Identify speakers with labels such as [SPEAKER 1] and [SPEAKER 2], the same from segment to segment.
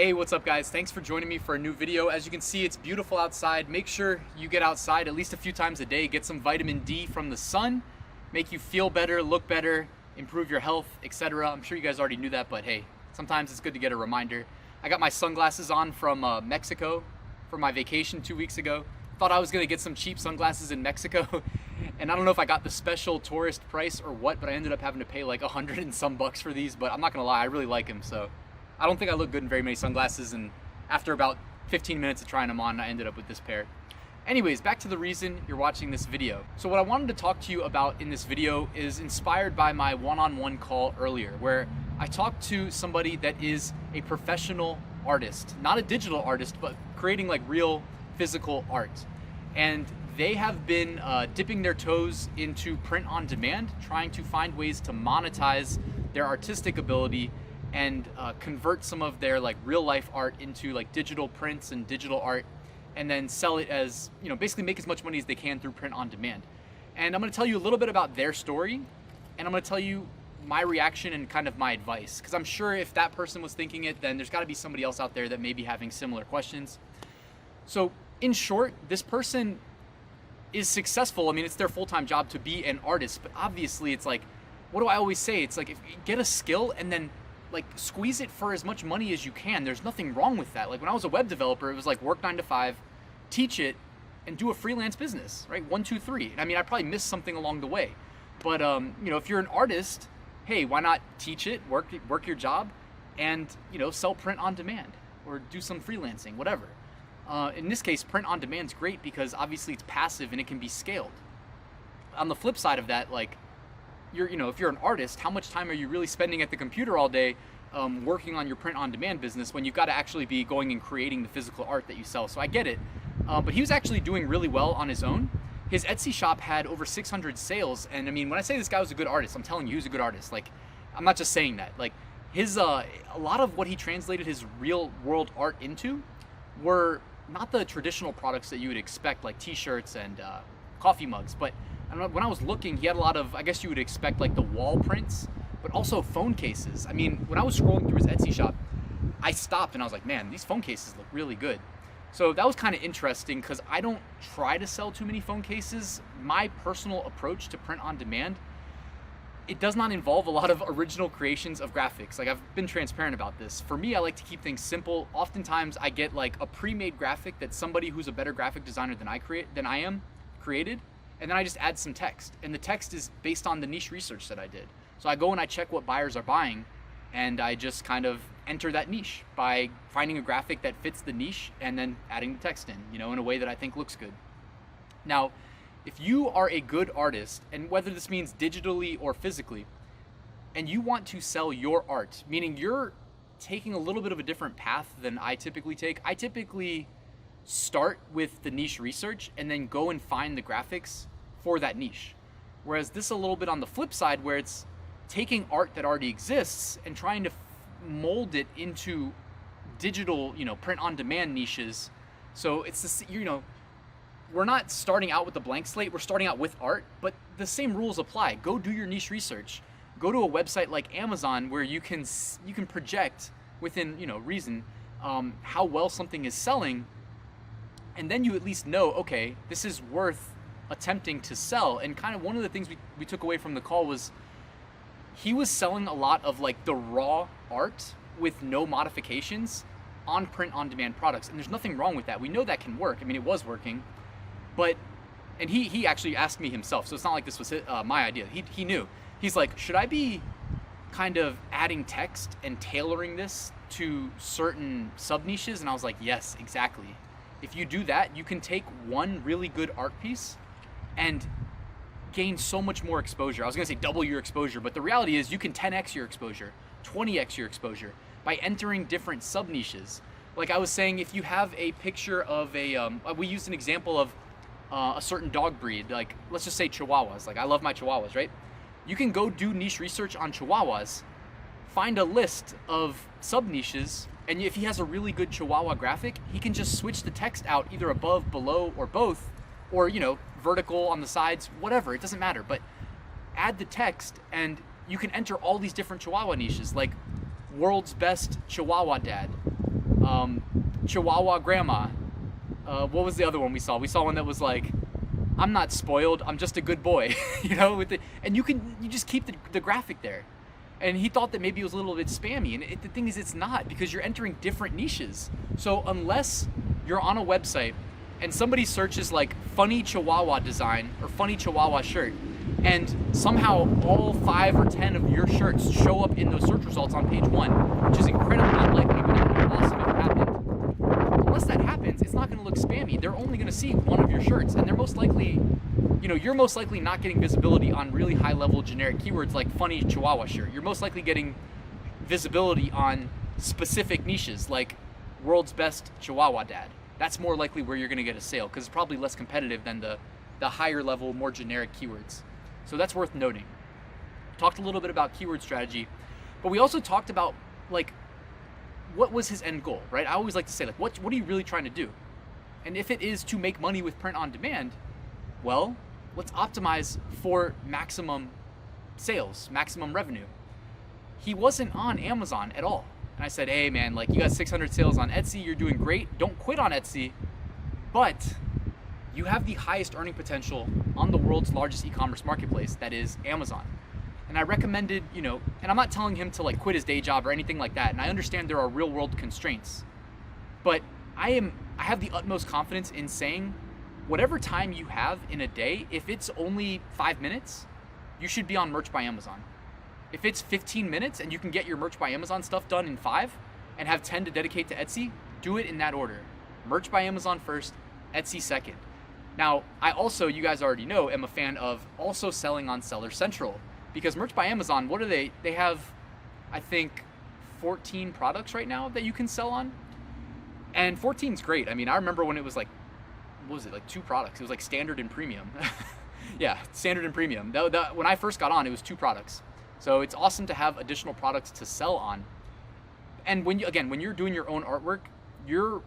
[SPEAKER 1] Hey, what's up guys? Thanks for joining me for a new video. As you can see, it's beautiful outside. Make sure you get outside at least a few times a day, get some vitamin D from the sun, make you feel better, look better, improve your health, etc. I'm sure you guys already knew that, but hey, sometimes it's good to get a reminder. I got my sunglasses on from Mexico for my vacation 2 weeks ago. Thought I was gonna get some cheap sunglasses in Mexico, and I don't know if I got the special tourist price or what, but I ended up having to pay like 100 and some bucks for these, but I'm not gonna lie, I really like them, so. I don't think I look good in very many sunglasses, and after about 15 minutes of trying them on, I ended up with this pair. Anyways, back to the reason you're watching this video. So what I wanted to talk to you about in this video is inspired by my one-on-one call earlier, where I talked to somebody that is a professional artist, not a digital artist, but creating like real physical art. And they have been dipping their toes into print on demand, trying to find ways to monetize their artistic ability and convert some of their like real life art into like digital prints and digital art, and then sell it as, you know, basically make as much money as they can through print on demand. And I'm gonna tell you a little bit about their story, and I'm gonna tell you my reaction and kind of my advice, because I'm sure if that person was thinking it, then there's gotta be somebody else out there that may be having similar questions. So in short, this person is successful. I mean, it's their full-time job to be an artist, but obviously it's like, what do I always say? It's like, if you get a skill and then like squeeze it for as much money as you can. There's nothing wrong with that. Like when I was a web developer, it was like work 9 to 5, teach it, and do a freelance business, right? 1, 2, 3. I mean, I probably missed something along the way, but you know, if you're an artist, hey, why not teach it, work your job, and you know, sell print on demand or do some freelancing, whatever. In this case, print on demand is great because obviously it's passive and it can be scaled. On the flip side of that, like, you know, if you're an artist, how much time are you really spending at the computer all day working on your print on demand business when you've got to actually be going and creating the physical art that you sell? So I get it, but he was actually doing really well on his own. His Etsy shop had over 600 sales, and I mean, when I say this guy was a good artist, I'm telling you, he was a good artist. Like, I'm not just saying that. Like, his a lot of what he translated his real world art into were not the traditional products that you would expect, like t-shirts and coffee mugs, but I don't know, when I was looking, he had a lot of, I guess you would expect like the wall prints, but also phone cases. I mean, when I was scrolling through his Etsy shop, I stopped and I was like, man, these phone cases look really good. So that was kind of interesting because I don't try to sell too many phone cases. My personal approach to print on demand, it does not involve a lot of original creations of graphics. Like, I've been transparent about this. For me, I like to keep things simple. Oftentimes I get like a pre-made graphic that somebody who's a better graphic designer than I am created. And then I just add some text, and the text is based on the niche research that I did. So I go and I check what buyers are buying, and I just kind of enter that niche by finding a graphic that fits the niche and then adding the text in, you know, in a way that I think looks good. Now, if you are a good artist, and whether this means digitally or physically, and you want to sell your art, meaning you're taking a little bit of a different path than I typically take. I typically start with the niche research and then go and find the graphics for that niche. Whereas this is a little bit on the flip side, where it's taking art that already exists and trying to mold it into digital, you know, print on demand niches. So it's this, you know, we're not starting out with a blank slate, we're starting out with art, but the same rules apply. Go do your niche research. Go to a website like Amazon where you can project within, you know, reason how well something is selling. And then you at least know, okay, this is worth attempting to sell. And kind of one of the things we took away from the call was he was selling a lot of like the raw art with no modifications on print on demand products. And there's nothing wrong with that. We know that can work. I mean, it was working, but, and he actually asked me himself. So it's not like this was my idea. He knew. He's like, should I be kind of adding text and tailoring this to certain sub niches? And I was like, yes, exactly. If you do that, you can take one really good art piece and gain so much more exposure. I was gonna say double your exposure, but the reality is you can 10x your exposure, 20x your exposure by entering different sub niches. Like I was saying, if you have a picture of we used an example of a certain dog breed, like let's just say Chihuahuas. Like I love my Chihuahuas, right? You can go do niche research on Chihuahuas, find a list of sub niches, and if he has a really good Chihuahua graphic, he can just switch the text out either above, below, or both, or, you know, vertical on the sides, whatever, it doesn't matter. But add the text and you can enter all these different Chihuahua niches, like world's best Chihuahua dad, Chihuahua grandma. What was the other one we saw? We saw one that was like, I'm not spoiled, I'm just a good boy. You know, and you just keep the graphic there. And he thought that maybe it was a little bit spammy, and the thing is, it's not, because you're entering different niches. So unless you're on a website and somebody searches like funny Chihuahua design or funny Chihuahua shirt, and somehow all 5 or 10 of your shirts show up in those search results on page 1, which is incredibly unlikely, but that would be awesome if it happened. Unless that happens, it's not going to look spammy. They're only going to see one of your shirts, and they're most likely, you know, you're most likely not getting visibility on really high-level generic keywords like funny Chihuahua shirt. You're most likely getting visibility on specific niches like world's best Chihuahua dad. That's more likely where you're going to get a sale, because it's probably less competitive than the higher level, more generic keywords. So that's worth noting. Talked a little bit about keyword strategy, but we also talked about like, what was his end goal, right? I always like to say, like, what are you really trying to do? And if it is to make money with print on demand, well, let's optimize for maximum sales, maximum revenue. He wasn't on Amazon at all. And I said, hey man, like, you got 600 sales on Etsy, you're doing great. Don't quit on Etsy, but you have the highest earning potential on the world's largest e-commerce marketplace, that is Amazon. And I recommended, you know, and I'm not telling him to like quit his day job or anything like that. And I understand there are real world constraints, but I have the utmost confidence in saying, whatever time you have in a day, if it's only 5 minutes, you should be on Merch by Amazon. If it's 15 minutes and you can get your Merch by Amazon stuff done in 5 and have 10 to dedicate to Etsy, do it in that order. Merch by Amazon first, Etsy second. Now, I also, you guys already know, am a fan of also selling on Seller Central, because Merch by Amazon, what are they? They have, I think, 14 products right now that you can sell on. And 14 is great. I mean, I remember when it was like, what was it, like 2 products? It was like standard and premium. Yeah, standard and premium. When I first got on, it was 2 products. So it's awesome to have additional products to sell on. And when you're doing your own artwork, your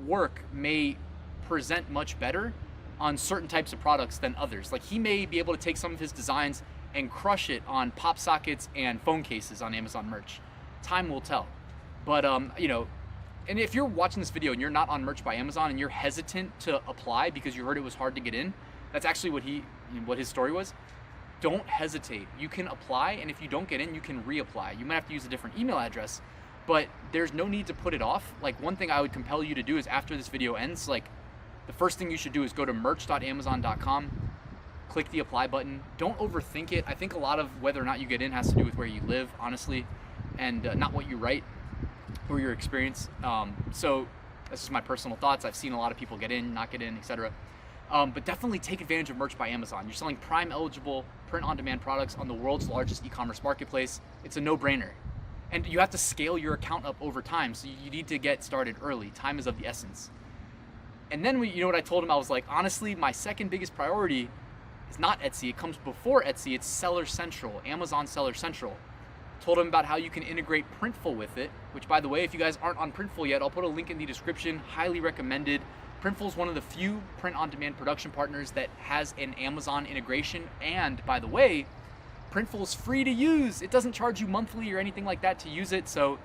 [SPEAKER 1] work may present much better on certain types of products than others. Like, he may be able to take some of his designs and crush it on pop sockets and phone cases on Amazon Merch. Time will tell. But you know, and if you're watching this video and you're not on Merch by Amazon and you're hesitant to apply because you heard it was hard to get in, that's actually what his story was. Don't hesitate. You can apply, and if you don't get in, you can reapply. You might have to use a different email address, but there's no need to put it off. Like, one thing I would compel you to do is, after this video ends, like, the first thing you should do is go to merch.amazon.com, click the apply button. Don't overthink it. I think a lot of whether or not you get in has to do with where you live, honestly, and not what you write or your experience. So that's just my personal thoughts. I've seen a lot of people get in, not get in, etc. But definitely take advantage of Merch by Amazon. You're selling Prime eligible print-on-demand products on the world's largest e-commerce marketplace. It's a no-brainer. And you have to scale your account up over time, so you need to get started early. Time is of the essence. And then, you know what I told him? I was like, honestly, my second biggest priority is not Etsy. It comes before Etsy. It's Seller Central, Amazon Seller Central. Told him about how you can integrate Printful with it, which, by the way, if you guys aren't on Printful yet, I'll put a link in the description. Highly recommended. Printful is one of the few print-on-demand production partners that has an Amazon integration. And by the way, Printful is free to use. It doesn't charge you monthly or anything like that to use it. So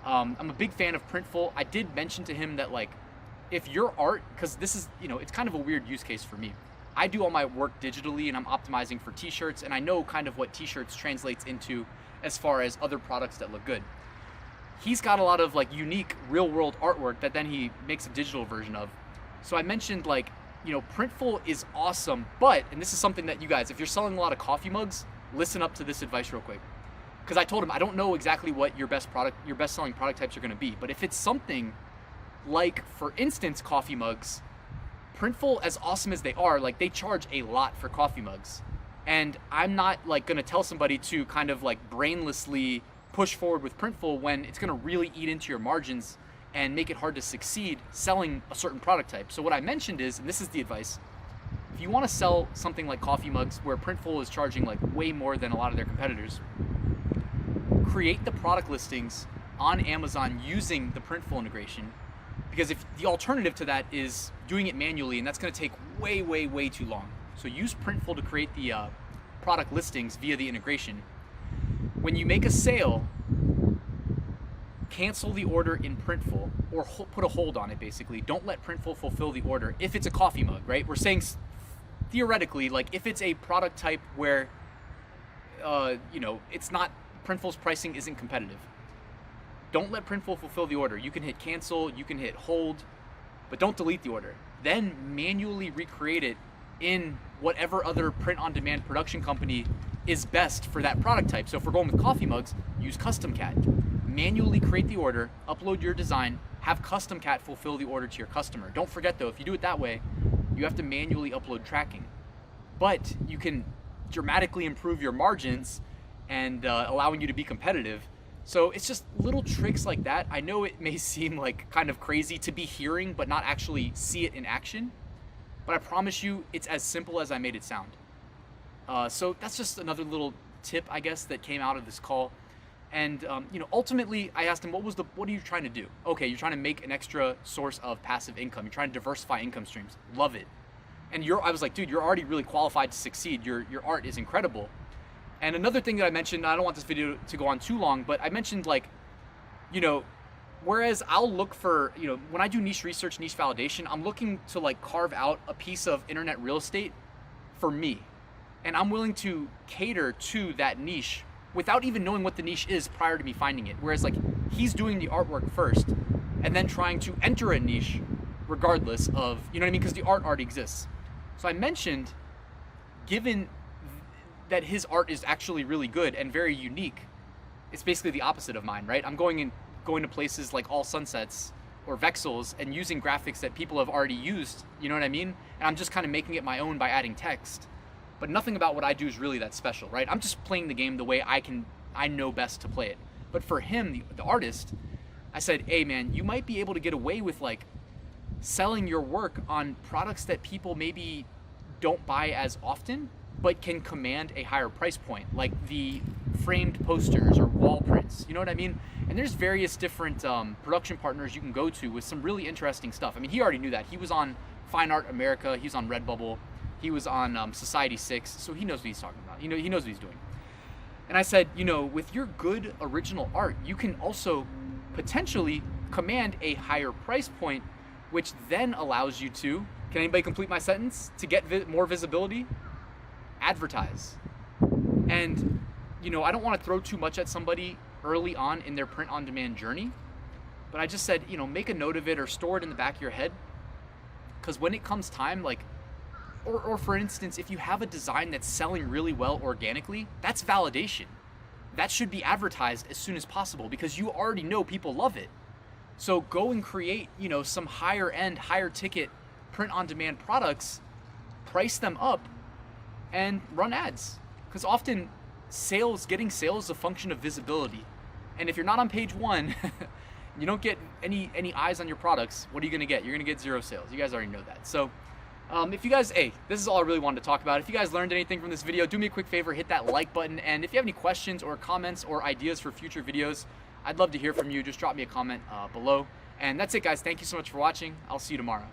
[SPEAKER 1] I'm a big fan of Printful. I did mention to him that, like, if your art, because this is, you know, it's kind of a weird use case for me. I do all my work digitally and I'm optimizing for t-shirts, and I know kind of what t-shirts translates into as far as other products that look good. He's got a lot of like unique real world artwork that then he makes a digital version of. So I mentioned, like, you know, Printful is awesome, but, and this is something that you guys, if you're selling a lot of coffee mugs, listen up to this advice real quick. Because I told him, I don't know exactly what your best selling product types are going to be, but if it's something like, for instance, coffee mugs, Printful, as awesome as they are, like, they charge a lot for coffee mugs. And I'm not like going to tell somebody to kind of like brainlessly push forward with Printful when it's going to really eat into your margins and make it hard to succeed selling a certain product type. So what I mentioned is, and this is the advice, if you want to sell something like coffee mugs where Printful is charging like way more than a lot of their competitors, create the product listings on Amazon using the Printful integration. Because if the alternative to that is doing it manually, and that's going to take way, way, way too long. So use Printful to create the product listings via the integration. When you make a sale, cancel the order in Printful, or put a hold on it basically. Don't let Printful fulfill the order if it's a coffee mug, right? We're saying theoretically, like if it's a product type where, you know, it's not, Printful's pricing isn't competitive. Don't let Printful fulfill the order. You can hit cancel, you can hit hold, but don't delete the order. Then manually recreate it in whatever other print-on-demand production company is best for that product type. So if we're going with coffee mugs, use CustomCat. Manually create the order, upload your design, have CustomCat fulfill the order to your customer. Don't forget though, if you do it that way, you have to manually upload tracking. But you can dramatically improve your margins and allowing you to be competitive. So it's just little tricks like that. I know it may seem like kind of crazy to be hearing but not actually see it in action, but I promise you it's as simple as I made it sound. So that's just another little tip, I guess, that came out of this call. And you know, ultimately I asked him, what are you trying to do? Okay, you're trying to make an extra source of passive income. You're trying to diversify income streams. Love it. And I was like, dude, you're already really qualified to succeed. Your art is incredible. And another thing that I mentioned, I don't want this video to go on too long, but I mentioned, like, you know, whereas I'll look for, you know, when I do niche research, niche validation, I'm looking to like carve out a piece of internet real estate for me. And I'm willing to cater to that niche without even knowing what the niche is prior to me finding it. Whereas like he's doing the artwork first and then trying to enter a niche regardless of, you know what I mean? Because the art already exists. So I mentioned, given that his art is actually really good and very unique, it's basically the opposite of mine, right? I'm going to places like All Sunsets or Vexels and using graphics that people have already used, you know what I mean? And I'm just kind of making it my own by adding text. But nothing about what I do is really that special, right? I'm just playing the game the way I know best to play it. But for him, the artist, I said, hey man, you might be able to get away with like selling your work on products that people maybe don't buy as often, but can command a higher price point, like the framed posters or wall prints, you know what I mean? And there's various different production partners you can go to with some really interesting stuff. I mean, he already knew that. He was on Fine Art America, he was on Redbubble, he was on Society 6, so he knows what he's talking about. You know, he knows what he's doing. And I said, you know, with your good original art, you can also potentially command a higher price point, which then allows you to, can anybody complete my sentence? To get more visibility? Advertise. And you know, I don't want to throw too much at somebody early on in their print-on-demand journey, but I just said, you know, make a note of it or store it in the back of your head, because when it comes time, like, or for instance, if you have a design that's selling really well organically, that's validation. That should be advertised as soon as possible because you already know people love it. So go and create, you know, some higher end, higher ticket print-on-demand products, price them up, and run ads. Because often getting sales is a function of visibility. And if you're not on page one, you don't get any eyes on your products, what are you gonna get? You're gonna get 0 sales. You guys already know that. So if you guys, hey, this is all I really wanted to talk about. If you guys learned anything from this video, do me a quick favor, hit that like button. And if you have any questions or comments or ideas for future videos, I'd love to hear from you. Just drop me a comment below. And that's it, guys. Thank you so much for watching. I'll see you tomorrow.